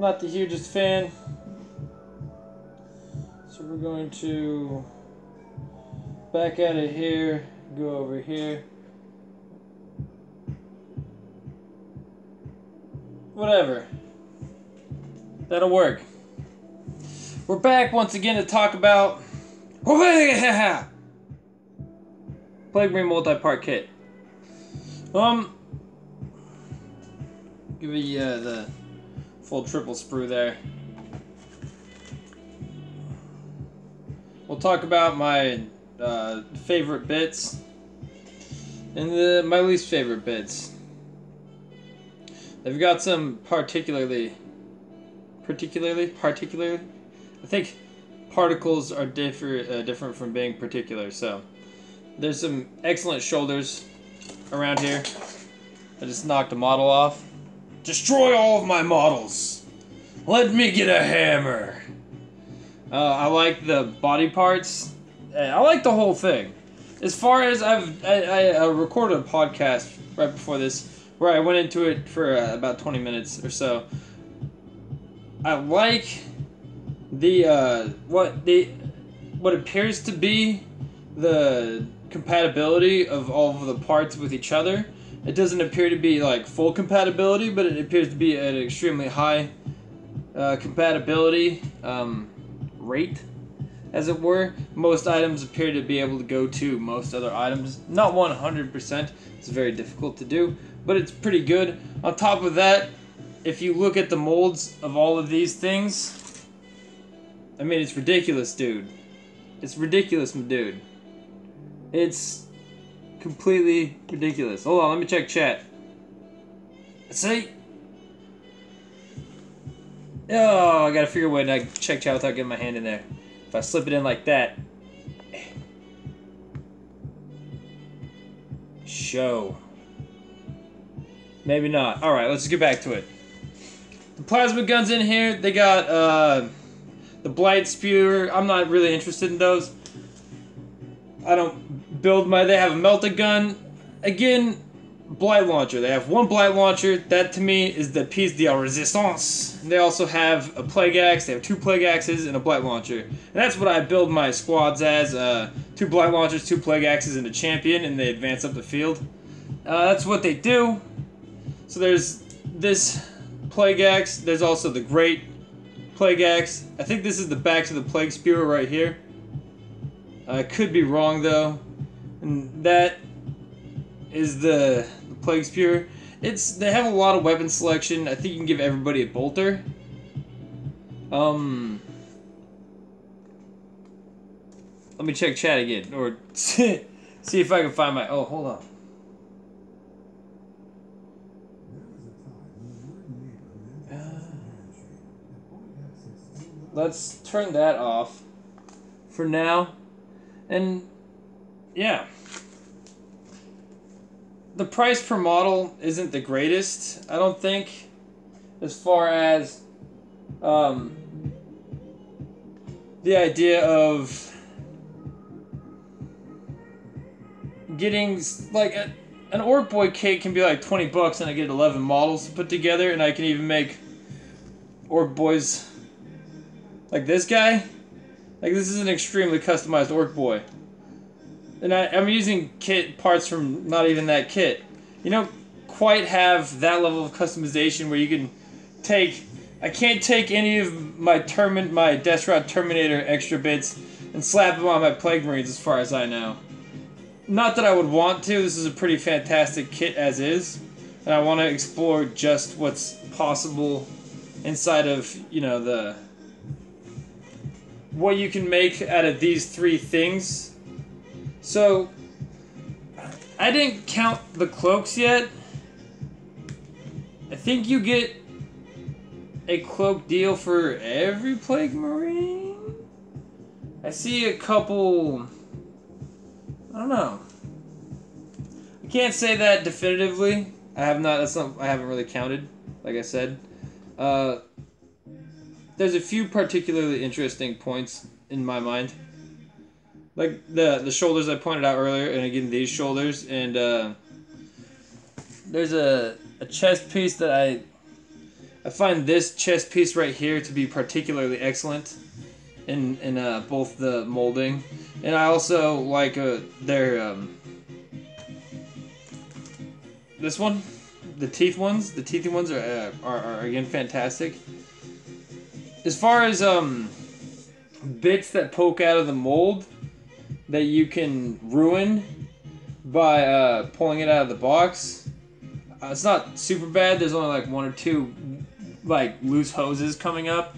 Not the hugest fan. So we're going to back out of here, go over here. Whatever. That'll work. We're back once again to talk about Plague Marine Multipart Kit. Give you the full triple sprue there. We'll talk about my favorite bits and my least favorite bits. They've got some particularly. I think particles are different from being particular. So there's some excellent shoulders around here. I just knocked a model off. Destroy all of my models. Let me get a hammer. I like the body parts. I like the whole thing. As far as I recorded a podcast right before this where I went into it for about 20 minutes or so. I like the what appears to be the compatibility of all of the parts with each other. It doesn't appear to be like full compatibility, but it appears to be at an extremely high compatibility rate, as it were. Most items appear to be able to go to most other items. Not 100%. It's very difficult to do, but it's pretty good. On top of that, if you look at the molds of all of these things, I mean, it's ridiculous, dude. It's ridiculous, my dude. It's completely ridiculous. Hold on, let me check chat. See? Oh, I gotta figure a way to check chat without getting my hand in there. If I slip it in like that. Show. Maybe not. Alright, let's get back to it. The plasma guns in here, they got the blight spewer. I'm not really interested in those. I don't build they have a melta gun. Again, blight launcher. They have one blight launcher. That to me is the piece de resistance. They also have a plague axe. They have two plague axes and a blight launcher. And that's what I build my squads as. 2 blight launchers, 2 plague axes, and a champion, and they advance up the field. That's what they do. So there's this plague axe. There's also the great plague axe. I think this is the back to the plague spewer right here. I could be wrong though. And that is the plague spewer. They have a lot of weapon selection. I think you can give everybody a bolter. Let me check chat again, or see if I can find my. Oh, hold on. Let's turn that off for now. And yeah, the price per model isn't the greatest, I don't think, as far as the idea of getting like an Orc Boy kit can be like $20 and I get 11 models put together, and I can even make Orc Boys like this guy. Like, this is an extremely customized Orc Boy. And I'm using kit parts from not even that kit. You don't quite have that level of customization where you can take. I can't take any of my Death Rod Terminator extra bits and slap them on my Plague Marines, as far as I know. Not that I would want to. This is a pretty fantastic kit as is, and I want to explore just what's possible inside of, you know, what you can make out of these 3 things. So I didn't count the cloaks yet. I think you get a cloak deal for every Plague Marine. I see a couple. I don't know. I can't say that definitively. I haven't really counted, like I said. There's a few particularly interesting points in my mind. Like the shoulders I pointed out earlier, and again these shoulders, and there's a chest piece that I find this chest piece right here to be particularly excellent in both the molding, and I also like their this one, the teeth ones. The teethy ones are again fantastic. As far as bits that poke out of the mold that you can ruin by pulling it out of the box, it's not super bad. There's only like one or two like loose hoses coming up.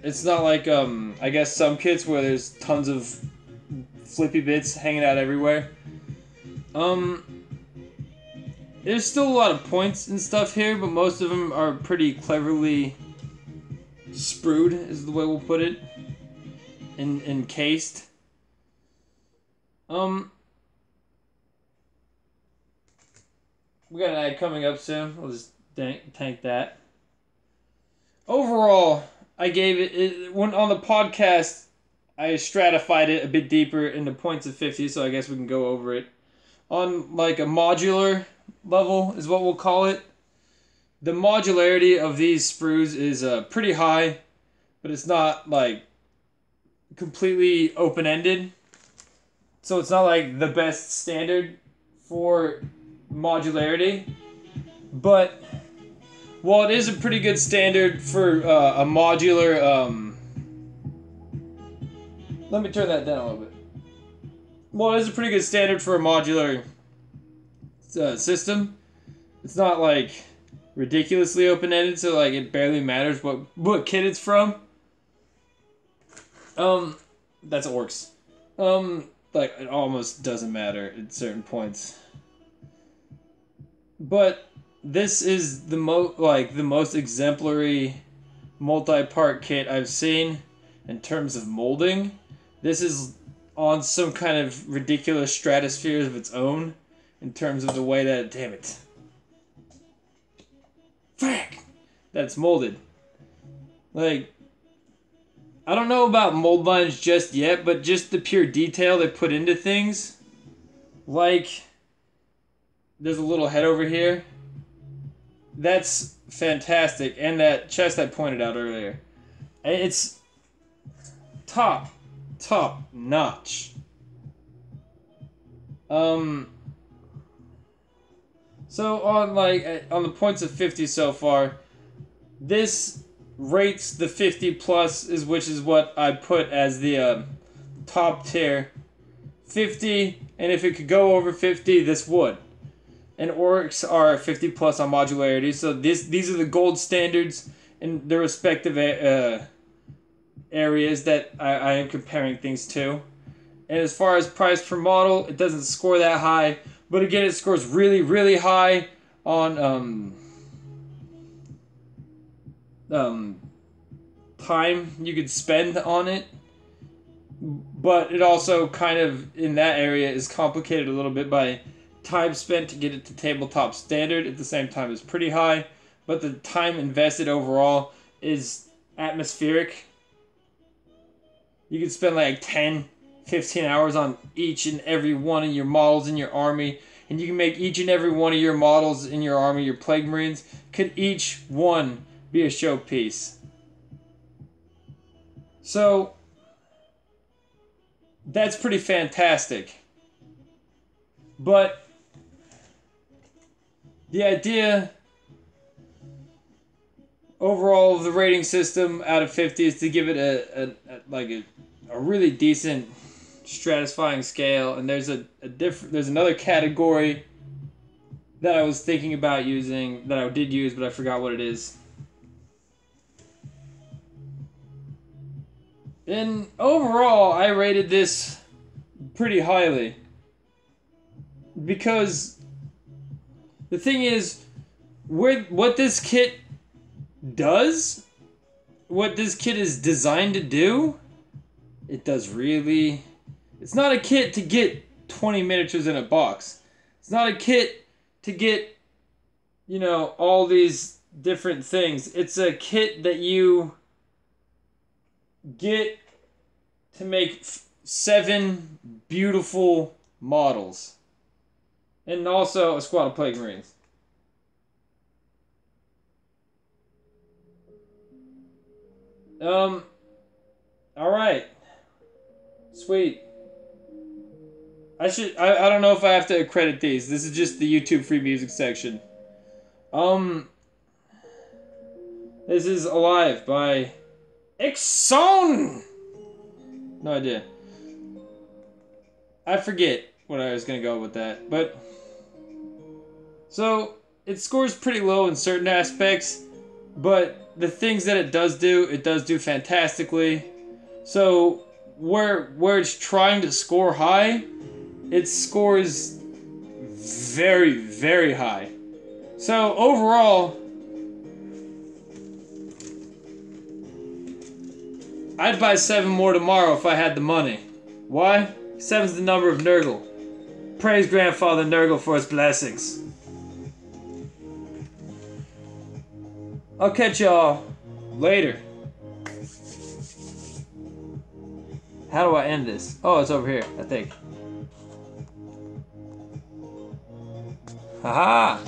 It's not like I guess some kits where there's tons of flippy bits hanging out everywhere. There's still a lot of points and stuff here, but most of them are pretty cleverly sprued, is the way we'll put it. Encased. We got an ad coming up soon. We'll just tank that. Overall, I gave it when on the podcast, I stratified it a bit deeper into points of 50, so I guess we can go over it. On like a modular level is what we'll call it. The modularity of these sprues is pretty high, but it's not like completely open-ended. So it's not like the best standard for modularity, but while it is a pretty good standard for a modular, let me turn that down a little bit. Well, it is a pretty good standard for a modular system. It's not like ridiculously open-ended, so like it barely matters what kit it's from. That's orcs. Like it almost doesn't matter at certain points. But this is the most exemplary multi-part kit I've seen in terms of molding. This is on some kind of ridiculous stratosphere of its own in terms of the way that, damn it, frick, that's molded. Like, I don't know about mold lines just yet, but just the pure detail they put into things, like there's a little head over here. That's fantastic. And that chest I pointed out earlier. It's top notch. So on the points of 50 so far, this rates the 50 plus, which is what I put as the top tier. 50, and if it could go over 50, this would. And orcs are 50 plus on modularity, so these are the gold standards in their respective areas that I am comparing things to. And as far as price per model, it doesn't score that high, but again, it scores really, really high on time you could spend on it. But it also kind of, in that area, is complicated a little bit by time spent to get it to tabletop standard. At the same time, is pretty high, but the time invested overall is atmospheric. You could spend like 10, 15 hours on each and every one of your models in your army, and you can make each and every one of your models in your army, your Plague Marines, could each one be a showpiece. So that's pretty fantastic. But the idea overall of the rating system out of 50 is to give it a really decent stratifying scale. And there's there's another category that I was thinking about using that I did use, but I forgot what it is. And overall, I rated this pretty highly. Because the thing is, what this kit does, what this kit is designed to do, it does really... It's not a kit to get 20 miniatures in a box. It's not a kit to get, all these different things. It's a kit that you get to make 7 beautiful models. And also a squad of Plague Marines. Alright. Sweet. I don't know if I have to credit these. This is just the YouTube free music section. This is Alive by Exxon! No idea. I forget what I was gonna go with that, but... So, it scores pretty low in certain aspects, but the things that it does do fantastically. So, where it's trying to score high, it scores very, very high. So, overall, I'd buy 7 more tomorrow if I had the money. Why? 7's the number of Nurgle. Praise Grandfather Nurgle for his blessings. I'll catch y'all later. How do I end this? Oh, it's over here, I think. Haha!